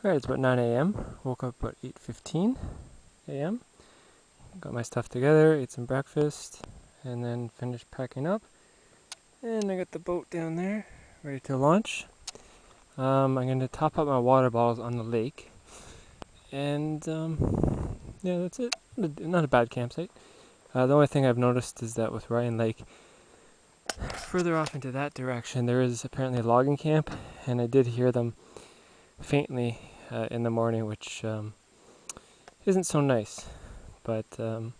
Alright, it's about 9 a.m. Woke up about 8:15 a.m. Got my stuff together, ate some breakfast, and then finished packing up. And I got the boat down there, ready to launch. I'm going to top up my water bottles on the lake. And yeah, that's it. Not a bad campsite. The only thing I've noticed is that with Ryan Lake, further off into that direction, there is apparently a logging camp, and I did hear them faintly in the morning, which isn't so nice. But yeah,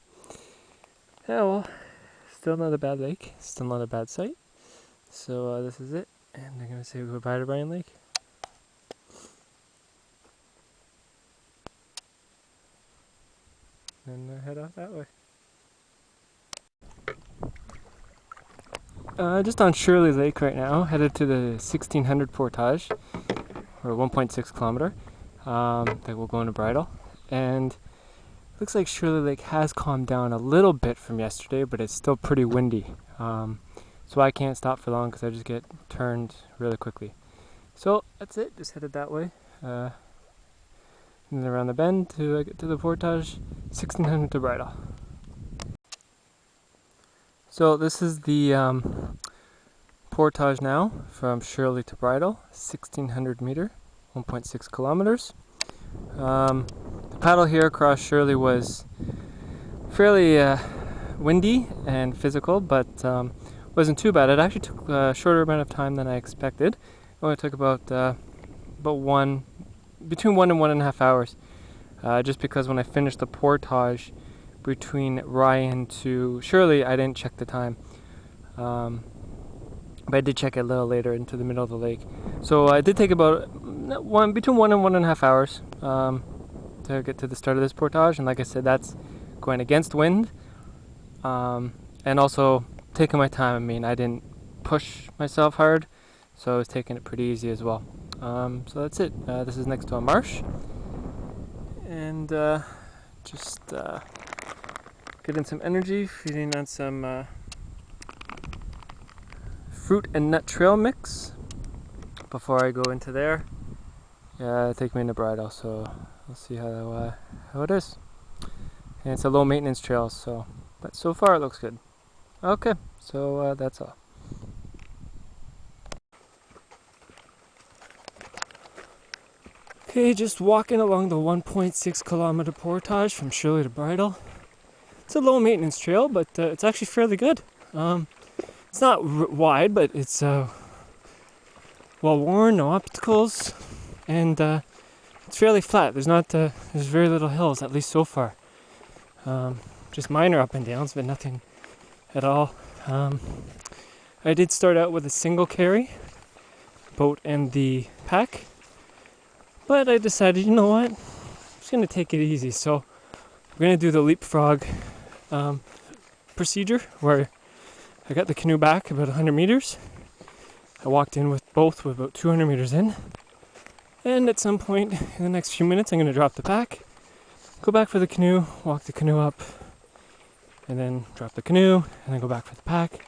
well, still not a bad lake, still not a bad site. So this is it, and I'm gonna say goodbye to Ryan Lake. And head off that way. Just on Shirley Lake right now, headed to the 1600 portage, or 1.6 kilometer, that will go into Bridle. And looks like Shirley Lake has calmed down a little bit from yesterday, but it's still pretty windy. So I can't stop for long because I just get turned really quickly. So that's it, just headed that way. And then around the bend to get to the portage, 1600 to Bridle. So this is the portage now from Shirley to Bridle, 1600 meter, 1.6 kilometers. The paddle here across Shirley was fairly windy and physical, but wasn't too bad. It actually took a shorter amount of time than I expected. It only took about between 1 and 1.5 hours, just because when I finished the portage between Ryan to Shirley, I didn't check the time. But I did check it a little later into the middle of the lake. So I did take about between 1 and 1.5 hours to get to the start of this portage. And like I said, that's going against wind, and also taking my time. I mean, I didn't push myself hard, so I was taking it pretty easy as well. So that's it. This is next to a marsh, and just getting some energy, feeding on some fruit and nut trail mix before I go into there. Yeah, take me into Bridle, so we'll see how it is. And it's a low maintenance trail, so but so far it looks good. Okay, so that's all. Okay, just walking along the 1.6 kilometer portage from Shirley to Bridle. It's a low maintenance trail, but it's actually fairly good. It's not wide, but it's well worn, no obstacles, and it's fairly flat. There's very little hills, at least so far. Just minor up and downs, but nothing at all. I did start out with a single carry, boat and the pack, but I decided, you know what, I'm just going to take it easy. So we're going to do the leapfrog procedure, where I got the canoe back about 100 meters. I walked in with both with about 200 meters in, and at some point in the next few minutes I'm going to drop the pack, go back for the canoe, walk the canoe up, and then drop the canoe, and then go back for the pack,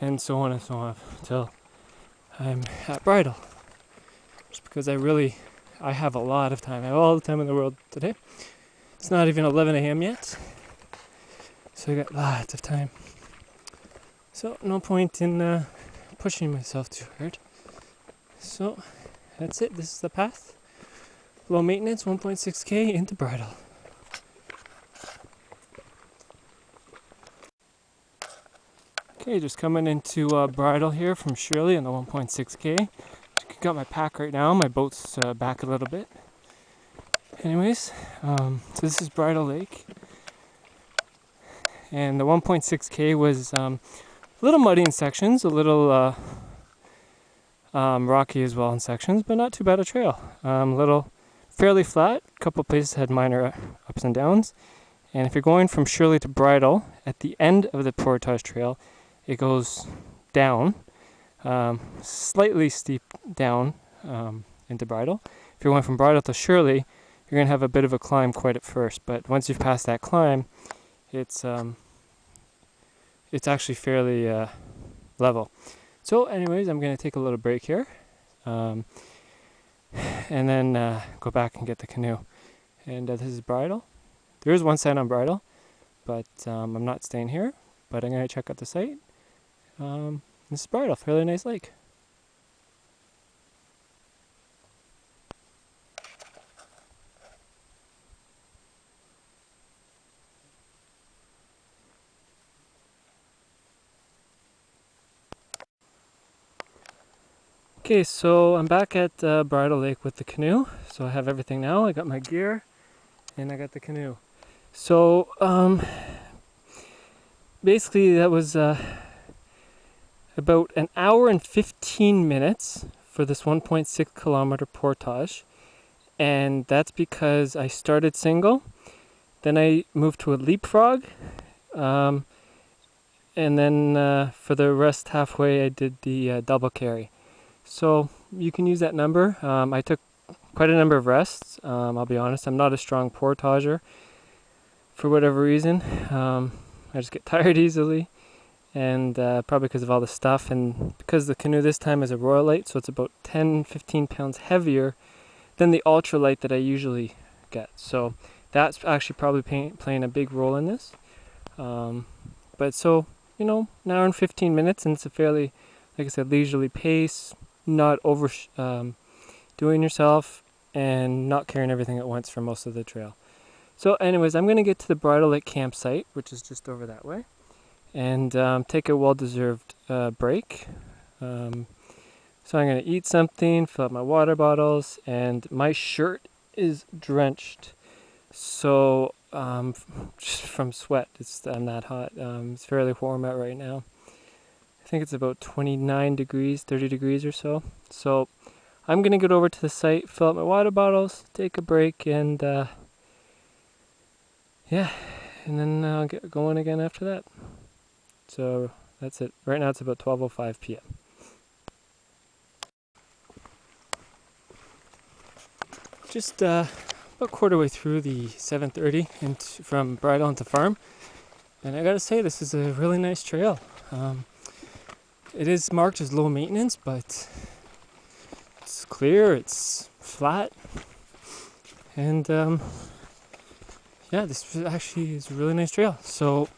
and so on until I'm at Bridle. Just because I have a lot of time. I have all the time in the world today. It's not even 11 a.m. yet, so I got lots of time. So no point in pushing myself too hard. So that's it. This is the path. Low maintenance, 1.6k into Bridle. Okay, just coming into Bridle here from Shirley on the 1.6k. Got my pack right now. My boat's back a little bit. Anyways, so this is Bridle Lake, and the 1.6k was a little muddy in sections, a little rocky as well in sections, but not too bad a trail. Little fairly flat. A couple places had minor ups and downs. And if you're going from Shirley to Bridle, at the end of the portage trail, it goes down, slightly steep down into Bridle. If you're going from Bridle to Shirley, you're going to have a bit of a climb quite at first, but once you've passed that climb, it's actually fairly level. So anyways, I'm going to take a little break here. and then go back and get the canoe. And this is Bridle. There is one sign on Bridle, but I'm not staying here, but I'm going to check out the site. This is Bridle, fairly nice lake. Okay, so I'm back at Bridle Lake with the canoe. So I have everything now. I got my gear and I got the canoe. So basically that was about an hour and 15 minutes for this 1.6 kilometer portage. And that's because I started single, then I moved to a leapfrog, and then for the rest halfway I did the double carry. So you can use that number. I took quite a number of rests. I'll be honest, I'm not a strong portager for whatever reason. I just get tired easily, and probably because of all the stuff, and because the canoe this time is a Royal Light, so it's about 10-15 pounds heavier than the ultralight that I usually get. So that's actually probably playing a big role in this. But so, you know, an hour and 15 minutes, and it's a fairly, like I said, leisurely pace, not over doing yourself, and not carrying everything at once for most of the trail. So anyways, I'm going to get to the Bridle Lake campsite, which is just over that way, and take a well-deserved break. So I'm going to eat something, fill up my water bottles, and my shirt is drenched. So just from sweat, I'm that hot. It's fairly warm out right now. I think it's about 29 degrees, 30 degrees or so. So I'm going to get over to the site, fill up my water bottles, take a break, and yeah, and then I'll get going again after that. So that's it. Right now it's about 12:05 p.m. Just about quarter way through the 7:30 from Bridle into farm, and I gotta say, this is a really nice trail. It is marked as low maintenance, but it's clear, it's flat, and yeah, this actually is a really nice trail. So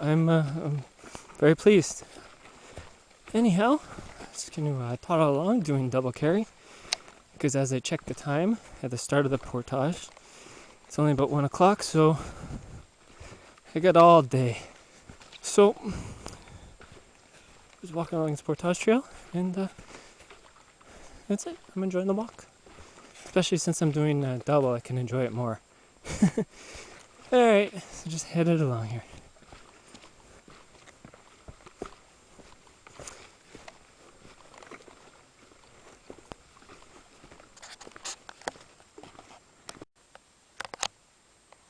I'm very pleased. Anyhow, just gonna toddle along doing double carry, because as I checked the time at the start of the portage, it's only about 1 o'clock, so I got all day. So I was walking along this portage trail, and that's it. I'm enjoying the walk, especially since I'm doing double. I can enjoy it more. All right, so just headed along here.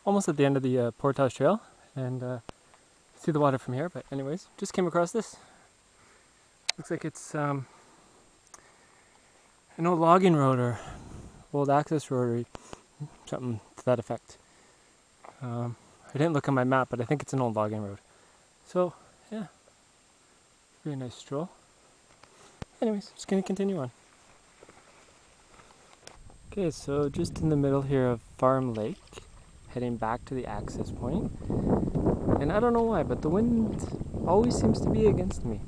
Almost at the end of the portage trail, and see the water from here, but anyways, just came across this. Looks like it's an old logging road or old access road or something to that effect. I didn't look on my map, but I think it's an old logging road. So yeah, very nice stroll. Anyways, just gonna continue on. Okay, so just in the middle here of Farm Lake, heading back to the access point. And I don't know why, but the wind always seems to be against me.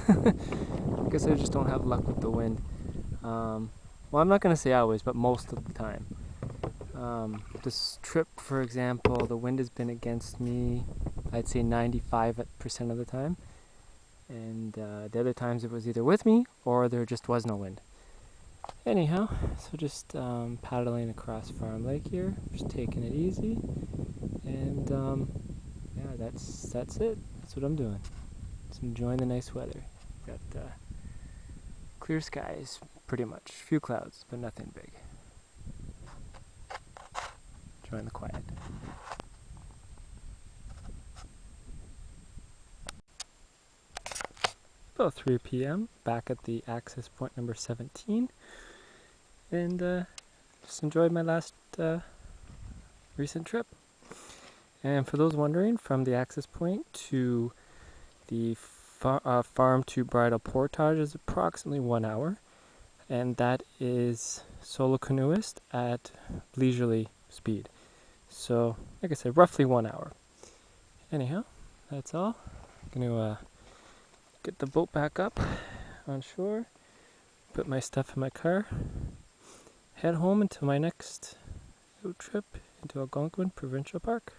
I guess I just don't have luck with the wind. Well, I'm not going to say always, but most of the time. This trip, for example, the wind has been against me, I'd say 95% of the time. And the other times it was either with me or there just was no wind. Anyhow, so just paddling across Farm Lake here, just taking it easy, and yeah, that's it. That's what I'm doing. Just enjoying the nice weather. Got clear skies, pretty much. A few clouds, but nothing big. Enjoying the quiet. About 3 p.m. back at the access point number 17. And just enjoyed my last recent trip. And for those wondering, from the access point to the farm to Bridle portage is approximately 1 hour. and that is solo canoeist at leisurely speed. So, like I said, roughly 1 hour. Anyhow, that's all. I'm gonna get the boat back up on shore, put my stuff in my car, head home until my next road trip into Algonquin Provincial Park.